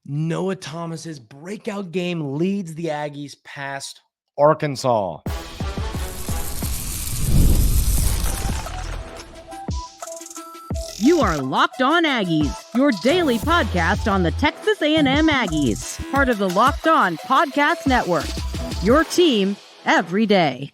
Noah Thomas's breakout game leads the Aggies past Arkansas. You are Locked On Aggies, your daily podcast on the Texas A&M Aggies, part of the Locked On Podcast Network, your team every day.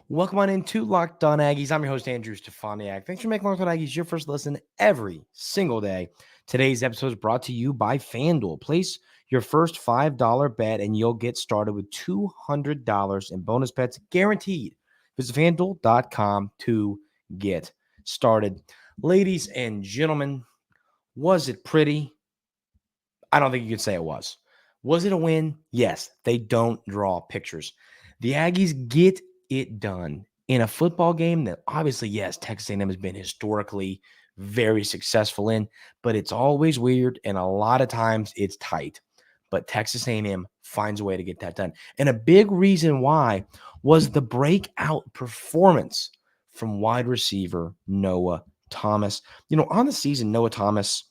Welcome on into Locked On Aggies. I'm your host, Andrew Stefaniak. Thanks for making Locked On Aggies your first listen every single day. Today's episode is brought to you by FanDuel. Place your first $5 bet and you'll get started with $200 in bonus bets guaranteed. Visit FanDuel.com to get started. Ladies and gentlemen, was it pretty? I don't think you could say it was. Was it a win? Yes, they don't draw pictures. The Aggies get it done in a football game that obviously, yes, Texas A&M has been historically very successful in, but it's always weird and a lot of times it's tight. But Texas A&M finds a way to get that done. And a big reason why was the breakout performance from wide receiver Noah Thomas. You know, on the season, Noah Thomas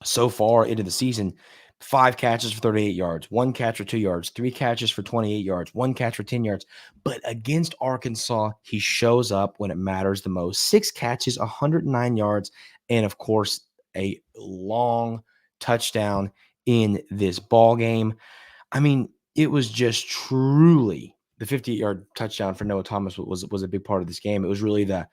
so far into the season, 5 catches for 38 yards, 1 catch for 2 yards, 3 catches for 28 yards, 1 catch for 10 yards. But against Arkansas, he shows up when it matters the most. 6 catches, 109 yards, and of course, a long touchdown in this ball game. I mean, it was just truly the 58-yard touchdown for Noah Thomas was a big part of this game. It was really the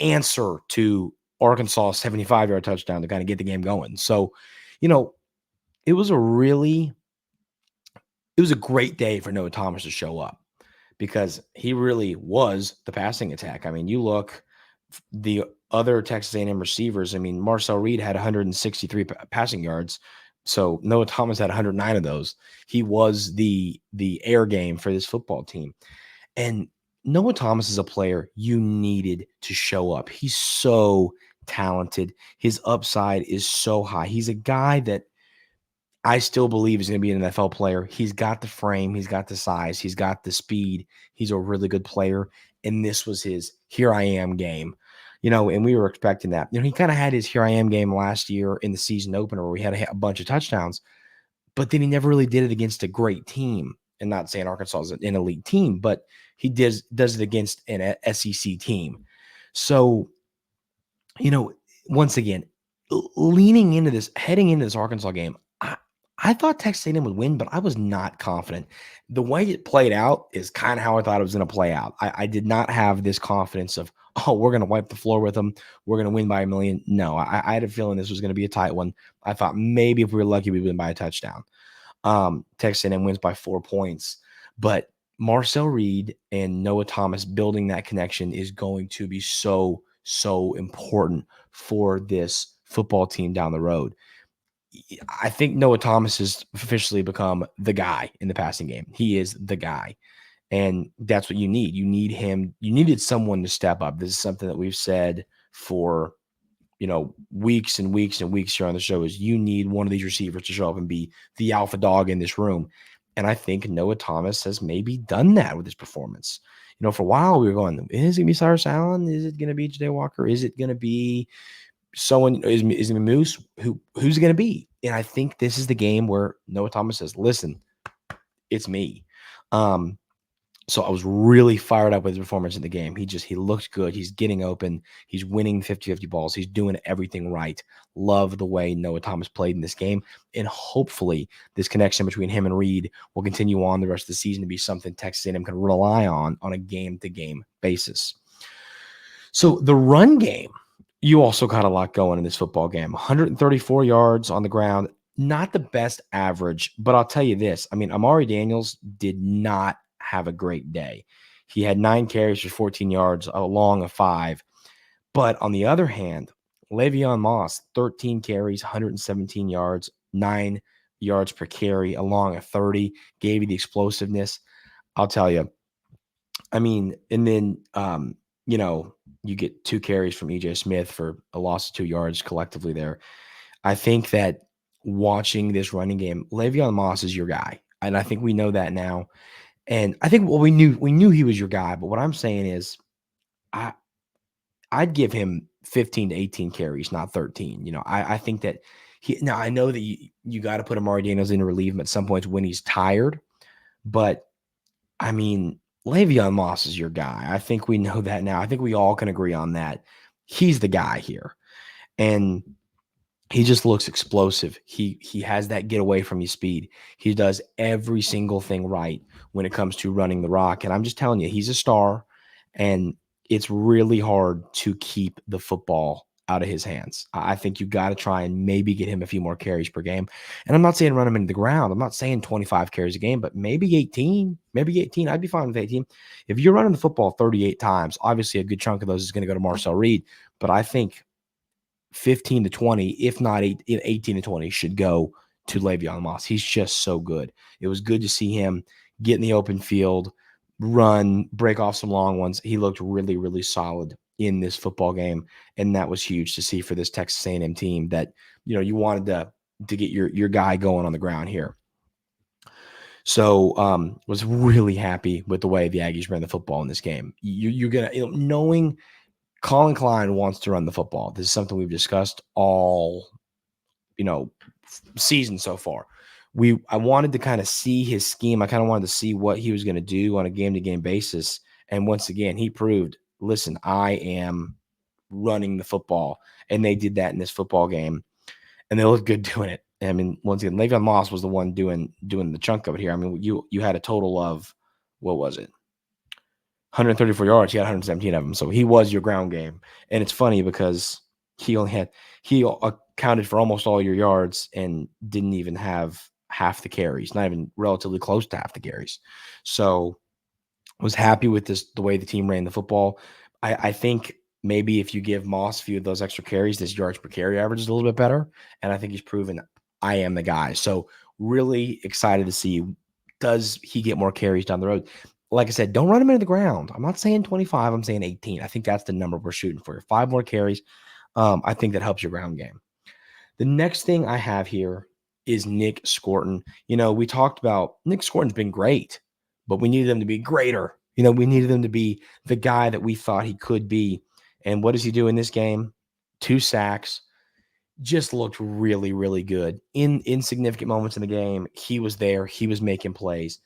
answer to Arkansas' 75-yard touchdown to kind of get the game going. So, you know, it was a great day for Noah Thomas to show up because he really was the passing attack. I mean, you look, the other Texas A&M receivers, I mean, Marcel Reed had 163 passing yards. So Noah Thomas had 109 of those. He was the air game for this football team. And Noah Thomas is a player you needed to show up. He's so talented. His upside is so high. He's a guy that I still believe is going to be an NFL player. He's got the frame. He's got the size. He's got the speed. He's a really good player. And this was his here I am game, you know, and we were expecting that. You know, he kind of had his here I am game last year in the season opener where he had a bunch of touchdowns, but then he never really did it against a great team. And not saying Arkansas is an elite team, but he does it against an SEC team. So, you know, once again, heading into this Arkansas game, I thought Texas A&M would win, but I was not confident. The way it played out is kind of how I thought it was going to play out. I did not have this confidence of, oh, we're going to wipe the floor with them. We're going to win by 1 million. No, I had a feeling this was going to be a tight one. I thought maybe if we were lucky, we'd win by a touchdown. Texas A&M wins by 4 points. But Marcel Reed and Noah Thomas building that connection is going to be so, so important for this football team down the road. I think Noah Thomas has officially become the guy in the passing game. He is the guy. And that's what you need. You need him. You needed someone to step up. This is something that we've said for, you know, weeks and weeks and weeks here on the show is you need one of these receivers to show up and be the alpha dog in this room. And I think Noah Thomas has maybe done that with his performance. You know, for a while we were going, is it going to be Cyrus Allen? Is it going to be Ja'Day Walker? Is it going to be someone, is it Moose? Who's it going to be? And I think this is the game where Noah Thomas says, listen, it's me. So I was really fired up with his performance in the game. He looked good. He's getting open. He's winning 50-50 balls. He's doing everything right. Love the way Noah Thomas played in this game. And hopefully this connection between him and Reed will continue on the rest of the season to be something Texas A&M can rely on a game-to-game basis. So the run game, you also got a lot going in this football game. 134 yards on the ground. Not the best average, but I'll tell you this. I mean, Amari Daniels did not have a great day. He had 9 carries for 14 yards, along of 5. But on the other hand, Le'Veon Moss, 13 carries, 117 yards, 9 yards per carry, along of 30, gave you the explosiveness. I'll tell you. I mean, and then, you know, you get 2 carries from E.J. Smith for a loss of 2 yards collectively there. I think that watching this running game, Le'Veon Moss is your guy. And I think we know that now. And I think we knew he was your guy. But what I'm saying is I'd give him 15 to 18 carries, not 13. You know, I think that Now I know that you got to put Amari Daniels in to relieve him at some points when he's tired, but I mean, Le'Veon Moss is your guy. I think we know that now. I think we all can agree on that. He's the guy here. And he just looks explosive. He has that get away from you speed. He does every single thing right when it comes to running the rock. And I'm just telling you, he's a star, and it's really hard to keep the football out of his hands. I think you got to try and maybe get him a few more carries per game. And I'm not saying run him into the ground. I'm not saying 25 carries a game, but maybe 18. Maybe 18. I'd be fine with 18. If you're running the football 38 times, obviously a good chunk of those is going to go to Marcel Reed. But I think 15 to 20, if not 18 to 20, should go to Le'Veon Moss. He's just so good. It was good to see him get in the open field, run, break off some long ones. He looked really, really solid in this football game, and that was huge to see for this Texas A&M team that, you wanted to get your guy going on the ground here. So was really happy with the way the Aggies ran the football in this game. You're going to, knowing Colin Klein wants to run the football. This is something we've discussed all, season so far. I wanted to kind of see his scheme. I kind of wanted to see what he was going to do on a game-to-game basis. And once again, he proved, listen, I am running the football. And they did that in this football game. And they looked good doing it. I mean, once again, Le'Veon Moss was the one doing the chunk of it here. I mean, you had a total of, what was it? 134 yards. He had 117 of them. So he was your ground game. And it's funny because he accounted for almost all your yards and didn't even have half the carries, not even relatively close to half the carries. So was happy with the way the team ran the football. I think maybe if you give Moss a few of those extra carries, this yards per carry average is a little bit better. And I think he's proven I am the guy. So really excited to see, does he get more carries down the road? Like I said, don't run him into the ground. I'm not saying 25. I'm saying 18. I think that's the number we're shooting for. 5 more carries. I think that helps your ground game. The next thing I have here is Nick Scorton. We talked about Nick Scorton's been great, but we needed him to be greater. We needed him to be the guy that we thought he could be. And what does he do in this game? 2 sacks. Just looked really, really good. In significant moments in the game, he was there. He was making plays.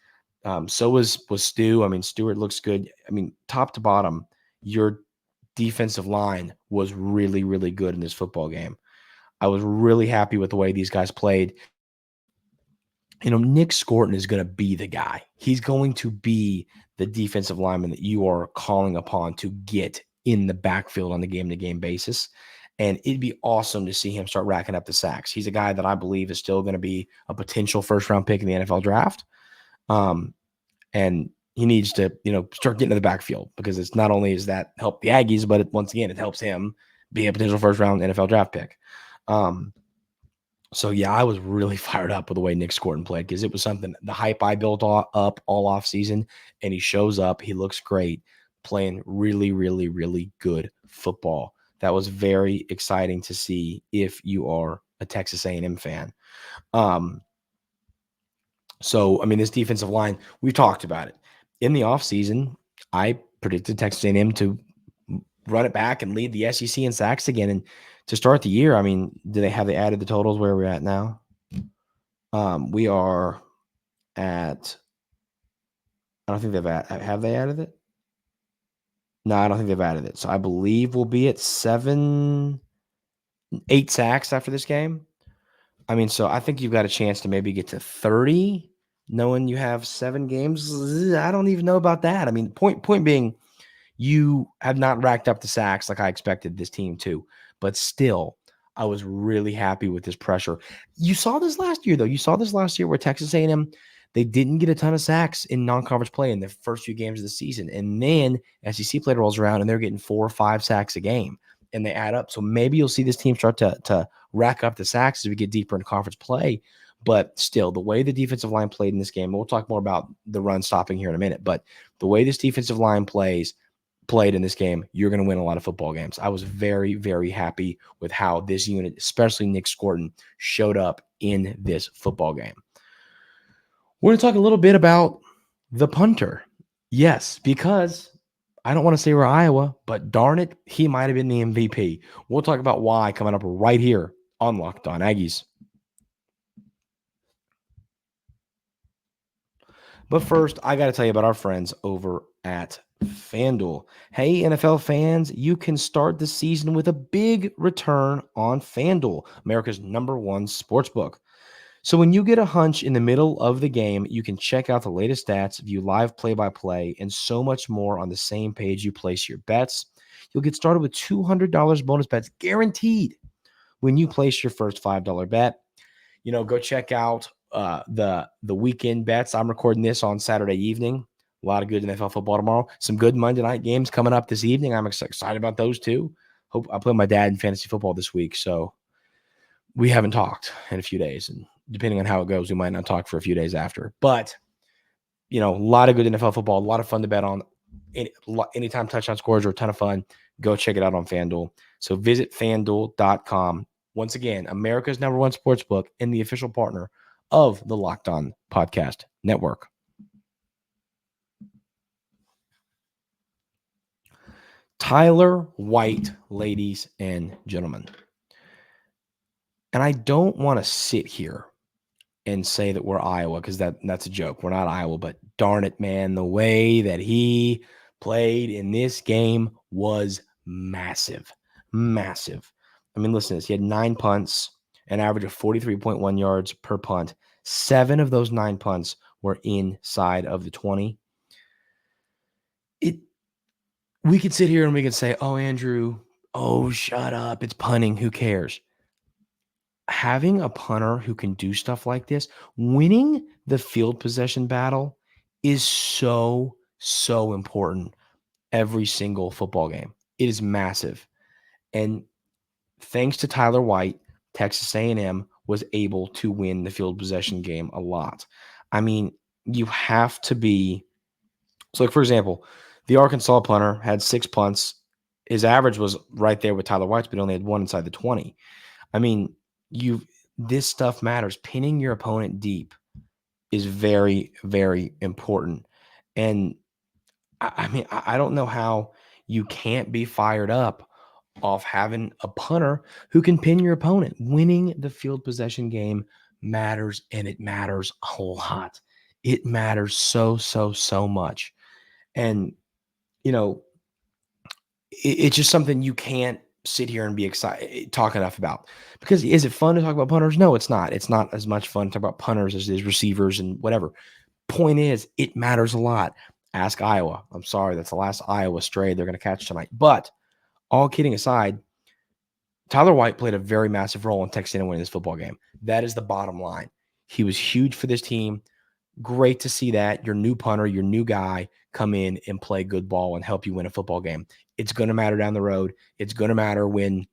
So was Stu. I mean, Stewart looks good. I mean, top to bottom, your defensive line was really, really good in this football game. I was really happy with the way these guys played. Nick Scorton is going to be the guy. He's going to be the defensive lineman that you are calling upon to get in the backfield on a game-to-game basis. And it'd be awesome to see him start racking up the sacks. He's a guy that I believe is still going to be a potential first-round pick in the NFL draft. And he needs to, start getting to the backfield, because it's not only does that help the Aggies, but once again, it helps him be a potential first-round NFL draft pick. So yeah, I was really fired up with the way Nick Scorton played, because it was something, the hype I built up all off season, and he shows up. He looks great, playing really, really, really good football. That was very exciting to see if you are a Texas A&M fan. So, I mean, this defensive line, we've talked about it. In the offseason, I predicted Texas A&M to run it back and lead the SEC in sacks again. And to start the year, I mean, they added the totals? Where are we at now? We are at, I don't think have they added it? No, I don't think they've added it. So I believe we'll be at 8 sacks after this game. I mean, so I think you've got a chance to maybe get to 30, knowing you have 7 games. I don't even know about that. I mean, point being, you have not racked up the sacks like I expected this team to, but still, I was really happy with this pressure. You saw this last year, though. You saw this last year where Texas A&M, they didn't get a ton of sacks in non-conference play in the first few games of the season. And then SEC play rolls around, and they're getting 4 or 5 sacks a game, and they add up. So maybe you'll see this team start to rack up the sacks as we get deeper into conference play. But still, the way the defensive line played in this game, and we'll talk more about the run stopping here in a minute, but the way this defensive line played in this game, you're going to win a lot of football games. I was very, very happy with how this unit, especially Nick Scorton, showed up in this football game. We're going to talk a little bit about the punter. Yes, because I don't want to say we're Iowa, but darn it, he might have been the MVP. We'll talk about why coming up right here on Locked On Aggies. But first, I got to tell you about our friends over at FanDuel. Hey, NFL fans, you can start the season with a big return on FanDuel, America's #1 sportsbook. So when you get a hunch in the middle of the game, you can check out the latest stats, view live play-by-play, and so much more on the same page you place your bets. You'll get started with $200 bonus bets guaranteed when you place your first $5 bet. Go check out the weekend bets. I'm recording this on Saturday evening. A lot of good NFL football tomorrow. Some good Monday night games coming up this evening. I'm excited about those too. Hope I play with my dad in fantasy football this week, so we haven't talked in a few days, and depending on how it goes, we might not talk for a few days after. But a lot of good NFL football, a lot of fun to bet on. Anytime touchdown scores are a ton of fun. Go check it out on FanDuel. So visit FanDuel.com. Once again, America's #1 sportsbook and the official partner of the Locked On Podcast Network. Tyler White, ladies and gentlemen. And I don't want to sit here and say that we're Iowa, because that's a joke. We're not Iowa, but darn it, man, the way that he played in this game was massive. Massive. I mean, listen to this. He had 9 punts, an average of 43.1 yards per punt. 7 of those 9 punts were inside of the 20. We could sit here and we could say, oh, Andrew, oh, shut up. It's punting. Who cares? Having a punter who can do stuff like this, winning the field possession battle is so, so important every single football game. It is massive. And thanks to Tyler White, Texas A&M was able to win the field possession game a lot. I mean, you have to be – so, like, for example, the Arkansas punter had 6 punts. His average was right there with Tyler White's, but only had 1 inside the 20. I mean, this stuff matters. Pinning your opponent deep is very, very important. And I mean, I don't know how you can't be fired up off having a punter who can pin your opponent. Winning the field possession game matters, and it matters a lot. It matters so, so, so much. And, it's just something you can't sit here and be excited, talk enough about. Because is it fun to talk about punters? No, it's not. It's not as much fun to talk about punters as it is receivers and whatever. Point is, it matters a lot. Ask Iowa. I'm sorry, that's the last Iowa stray they're going to catch tonight. But all kidding aside, Tyler White played a very massive role in Texas A&M winning this football game. That is the bottom line. He was huge for this team. Great to see that. Your new punter, your new guy come in and play good ball and help you win a football game. It's going to matter down the road. It's going to matter when,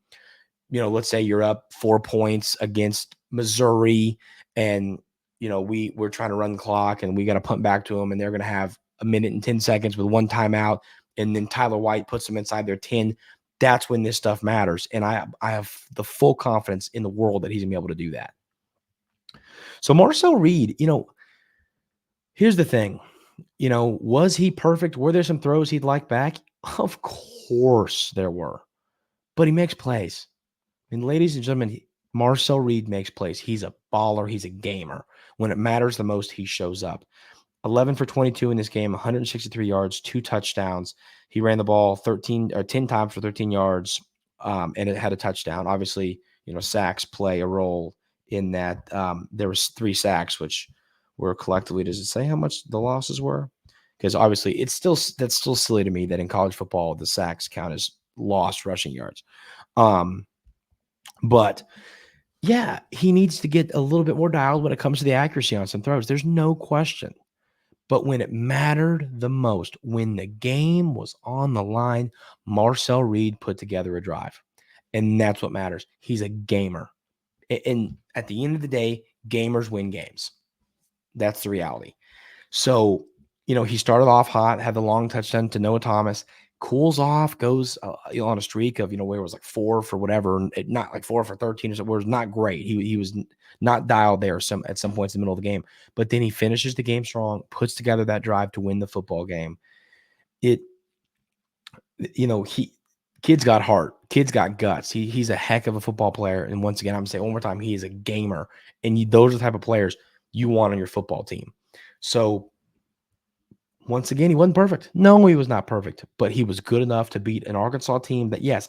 let's say you're up 4 points against Missouri and, we're trying to run the clock and we got to punt back to them and they're going to have 1 minute and 10 seconds with 1 timeout. And then Tyler White puts them inside their 10. That's when this stuff matters. And I have the full confidence in the world that he's going to be able to do that. So Marcel Reed, here's the thing. Was he perfect? Were there some throws he'd like back? Of course there were. But he makes plays. I mean, ladies and gentlemen, Marcel Reed makes plays. He's a baller. He's a gamer. When it matters the most, he shows up. 11 for 22 in this game, 163 yards, 2 touchdowns. He ran the ball 10 times for 13 yards, and it had a touchdown. Obviously, sacks play a role in that. There was 3 sacks, which were collectively, does it say how much the losses were? Because obviously that's still silly to me that in college football, the sacks count as lost rushing yards. But yeah, he needs to get a little bit more dialed when it comes to the accuracy on some throws. There's no question. But when it mattered the most, when the game was on the line, Marcel Reed put together a drive. And that's what matters. He's a gamer. And at the end of the day, gamers win games. That's the reality. So, he started off hot, had the long touchdown to Noah Thomas, cools off, goes on a streak of, where it was like 4 for whatever, not like 4 for 13 or something, where it was not great. He was not dialed there at some points in the middle of the game. But then he finishes the game strong, puts together that drive to win the football game. Kid's got heart. Kid's got guts. He's a heck of a football player. And once again, I'm going to say it one more time, he is a gamer. And those are the type of players you want on your football team. So once again, he wasn't perfect. No, he was not perfect, but he was good enough to beat an Arkansas team that, yes,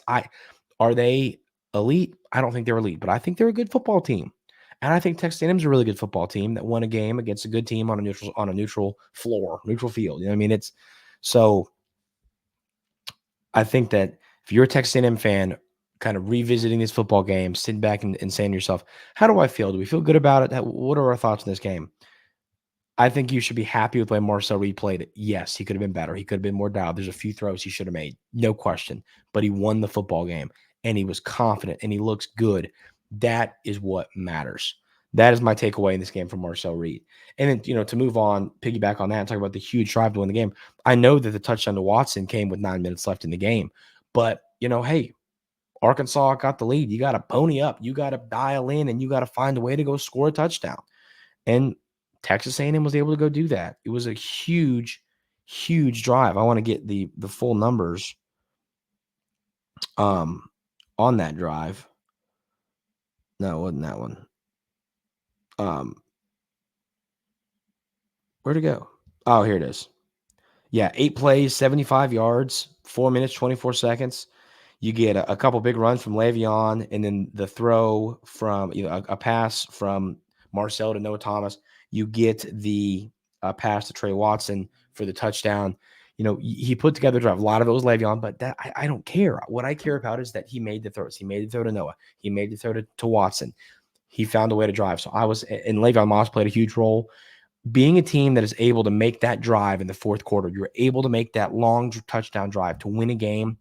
are they elite? I don't think they're elite, but I think they're a good football team. And I think Texas A&M is a really good football team that won a game against a good team on a neutral floor, neutral field. You know what I mean? So I think that if you're a Texas A&M fan, kind of revisiting this football game, sitting back and saying to yourself, how do I feel? Do we feel good about it? What are our thoughts on this game? I think you should be happy with the way Marcel Reed played it. Yes, he could have been better. He could have been more dialed. There's a few throws he should have made, no question. But he won the football game, and he was confident, and he looks good. That is what matters. That is my takeaway in this game from Marcel Reed. And then, to move on, piggyback on that, and talk about the huge drive to win the game. I know that the touchdown to Watson came with 9 minutes left in the game. But, hey, Arkansas got the lead. You got to pony up. You got to dial in, and you got to find a way to go score a touchdown. And Texas A&M was able to go do that. It was a huge, huge drive. I want to get the full numbers on that drive. No, it wasn't that one. Where'd it go? Oh, here it is. Yeah, 8 plays, 75 yards, 4 minutes, 24 seconds. You get a couple big runs from Le'Veon, and then the throw from a pass from Marcel to Noah Thomas. You get the pass to Trey Watson for the touchdown. He put together a drive. A lot of it was Le'Veon, but that I don't care. What I care about is that he made the throws. He made the throw to Noah. He made the throw to Watson. He found a way to drive. So and Le'Veon Moss played a huge role. Being a team that is able to make that drive in the fourth quarter, you're able to make that long touchdown drive to win a game.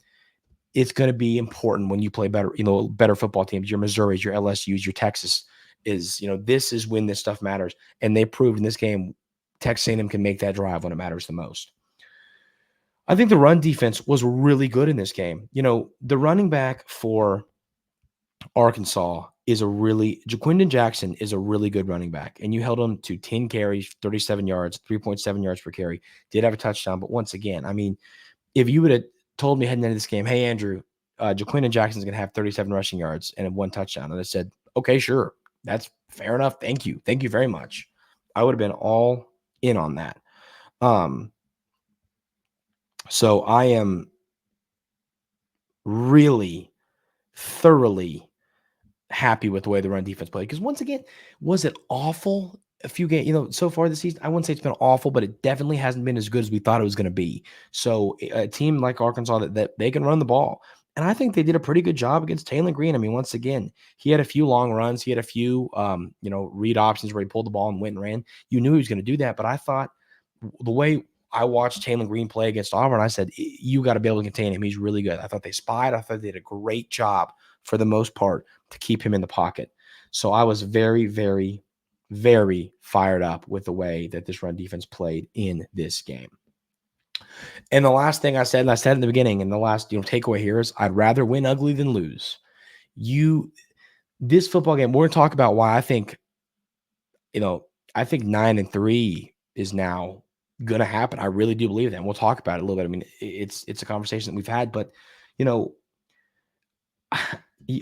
It's going to be important when you play better football teams, your Missouris, your LSUs, your Texas this is when this stuff matters. And they proved in this game, Texas A&M can make that drive when it matters the most. I think the run defense was really good in this game. The running back for Arkansas Jaquindon Jackson is a really good running back. And you held him to 10 carries, 37 yards, 3.7 yards per carry, did have a touchdown. But once again, if you would have told me heading into this game, hey, Andrew, Jaquindon Jackson's going to have 37 rushing yards and 1 touchdown. And I said, okay, sure. That's fair enough. Thank you. Thank you very much. I would have been all in on that. So I am really thoroughly happy with the way the run defense played. Because once again, was it awful? A few games, so far this season, I wouldn't say it's been awful, but it definitely hasn't been as good as we thought it was going to be. So a team like Arkansas that they can run the ball. And I think they did a pretty good job against Taylor Green. Once again, he had a few long runs. He had a few, read options where he pulled the ball and went and ran. You knew he was going to do that. But I thought the way I watched Taylor Green play against Auburn, I said, you got to be able to contain him. He's really good. I thought they spied. I thought they did a great job for the most part to keep him in the pocket. So I was very, very, very fired up with the way that this run defense played in this game. And the last thing I said, and I said in the beginning, and the last takeaway here is I'd rather win ugly than lose. This football game, we're going to talk about why I think 9-3 is now going to happen. I really do believe that. And we'll talk about it a little bit. It's a conversation that we've had, but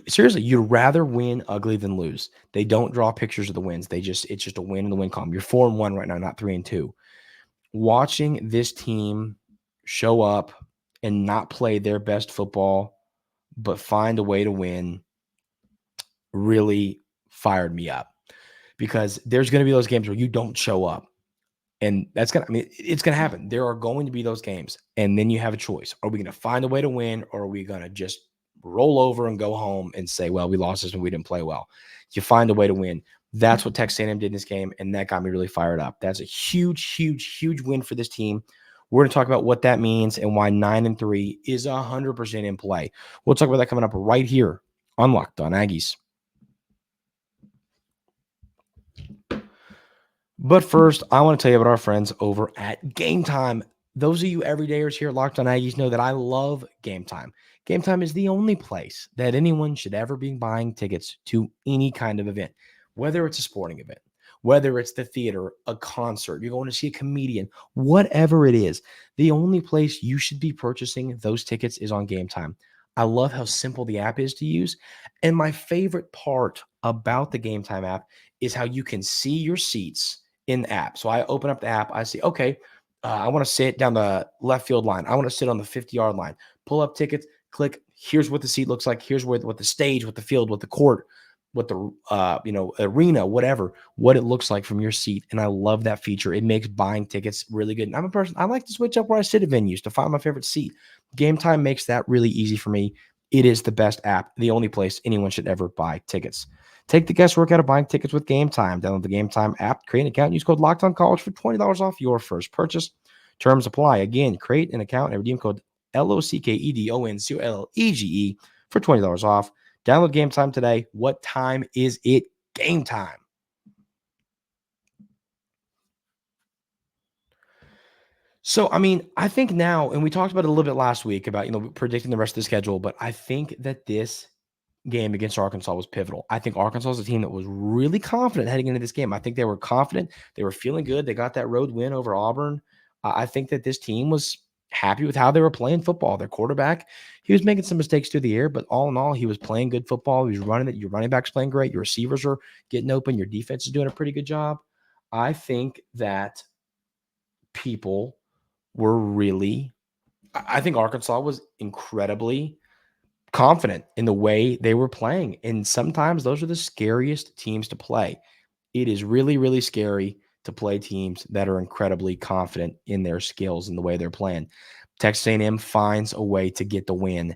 seriously, you'd rather win ugly than lose. They don't draw pictures of the wins. It's just a win in the win column. You're 4-1 right now, not 3-2. Watching this team show up and not play their best football, but find a way to win really fired me up, because there's going to be those games where you don't show up. And it's going to happen. There are going to be those games. And then you have a choice. Are we going to find a way to win, or are we going to just roll over and go home and say, well, we lost this and we didn't play well? You find a way to win. That's what Texas A&M did in this game, and that got me really fired up. That's a huge, huge, huge win for this team. We're going to talk about what that means and why 9-3 is 100% in play. We'll talk about that coming up right here on Locked On Aggies. But first, I want to tell you about our friends over at Game Time. Those of you everydayers here at Locked On Aggies know that I love Game Time. Game Time is the only place that anyone should ever be buying tickets to any kind of event, whether it's a sporting event, whether it's the theater, a concert, you're going to see a comedian, whatever it is. The only place you should be purchasing those tickets is on Game Time. I love how simple the app is to use. And my favorite part about the Game Time app is how you can see your seats in the app. So I open up the app, I see, okay, I want to sit down the left field line. I want to sit on the 50-yard line. Pull up tickets, click. Here's what the seat looks like. Here's what the stage, what the field, what the court, what the arena, whatever, what it looks like from your seat. And I love that feature. It makes buying tickets really good. And I'm a person, I like to switch up where I sit at venues to find my favorite seat. Game Time makes that really easy for me. It is the best app, the only place anyone should ever buy tickets. Take the guesswork out of buying tickets with Game Time. Download the Game Time app, create an account, and use code LOCKEDONCollege for $20 off your first purchase. Terms apply. Again, create an account and redeem code LOCKEDONCOLLEGE for $20 off. Download Game Time today. What time is it? Game time. So, I mean, I think now, and we talked about it a little bit last week about, predicting the rest of the schedule, but I think that this game against Arkansas was pivotal. I think Arkansas is a team that was really confident heading into this game. I think they were confident. They were feeling good. They got that road win over Auburn. I think that this team was happy with how they were playing football. Their quarterback, he was making some mistakes through the air, but all in all, he was playing good football. He was running it. Your running back's playing great. Your receivers are getting open. Your defense is doing a pretty good job. I think that people were really – I think Arkansas was incredibly confident in the way they were playing. And sometimes those are the scariest teams to play. It is really, really scary to play teams that are incredibly confident in their skills and the way they're playing. Texas A&M finds a way to get the win,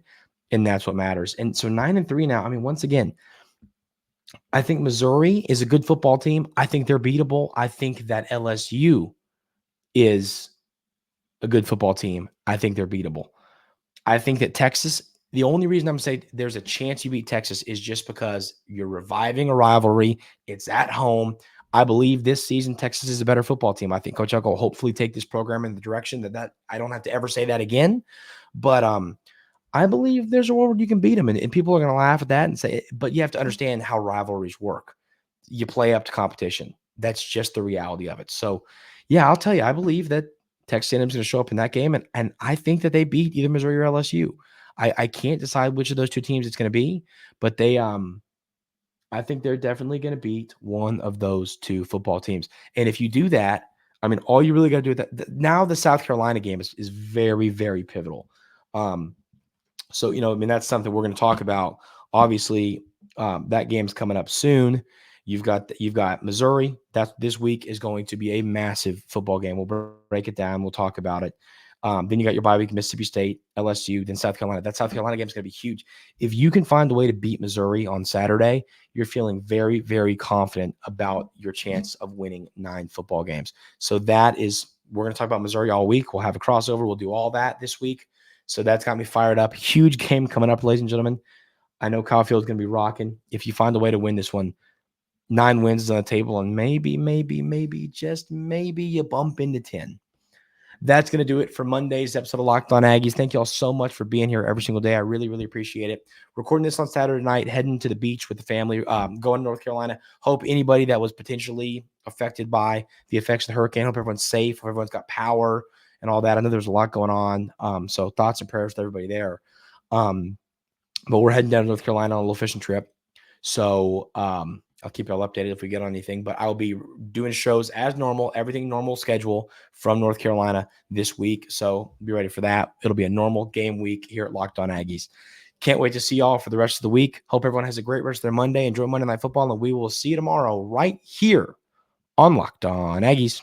and that's what matters. And so 9-3 now. I mean, once again, I think Missouri is a good football team. I think they're beatable. I think that LSU is a good football team. I think they're beatable. I think that Texas, the only reason I'm saying there's a chance you beat Texas is just because you're reviving a rivalry. It's at home. I believe this season Texas is a better football team. I think Coach Elko will hopefully take this program in the direction that I don't have to ever say that again. But I believe there's a world where you can beat them, and people are going to laugh at that and say, but you have to understand how rivalries work. You play up to competition. That's just the reality of it. So, yeah, I'll tell you, I believe that Texas A&M is going to show up in that game, and I think that they beat either Missouri or LSU. I can't decide which of those two teams it's going to be, but I think they're definitely going to beat one of those two football teams. And if you do that, I mean, all you really got to do is now the South Carolina game is very, very pivotal. So, that's something we're going to talk about. Obviously, that game's coming up soon. You've got Missouri. That this week is going to be a massive football game. We'll break it down. We'll talk about it. Then you got your bye week, Mississippi State, LSU, then South Carolina. That South Carolina game is going to be huge. If you can find a way to beat Missouri on Saturday, you're feeling very, very confident about your chance of winning 9 football games. So we're going to talk about Missouri all week. We'll have a crossover. We'll do all that this week. So that's got me fired up. Huge game coming up, ladies and gentlemen. I know Kyle Field's going to be rocking. If you find a way to win this one, 9 wins is on the table, and maybe, just maybe you bump into 10. That's going to do it for Monday's episode of Locked On Aggies. Thank you all so much for being here every single day. I really, really appreciate it. Recording this on Saturday night, heading to the beach with the family, going to North Carolina. Hope anybody that was potentially affected by the effects of the hurricane, hope everyone's safe, hope everyone's got power and all that. I know there's a lot going on. So thoughts and prayers to everybody there. But we're heading down to North Carolina on a little fishing trip. So I'll keep y'all updated if we get on anything, but I'll be doing shows as normal, everything normal schedule from North Carolina this week. So be ready for that. It'll be a normal game week here at Locked On Aggies. Can't wait to see y'all for the rest of the week. Hope everyone has a great rest of their Monday. Enjoy Monday Night Football, and we will see you tomorrow right here on Locked On Aggies.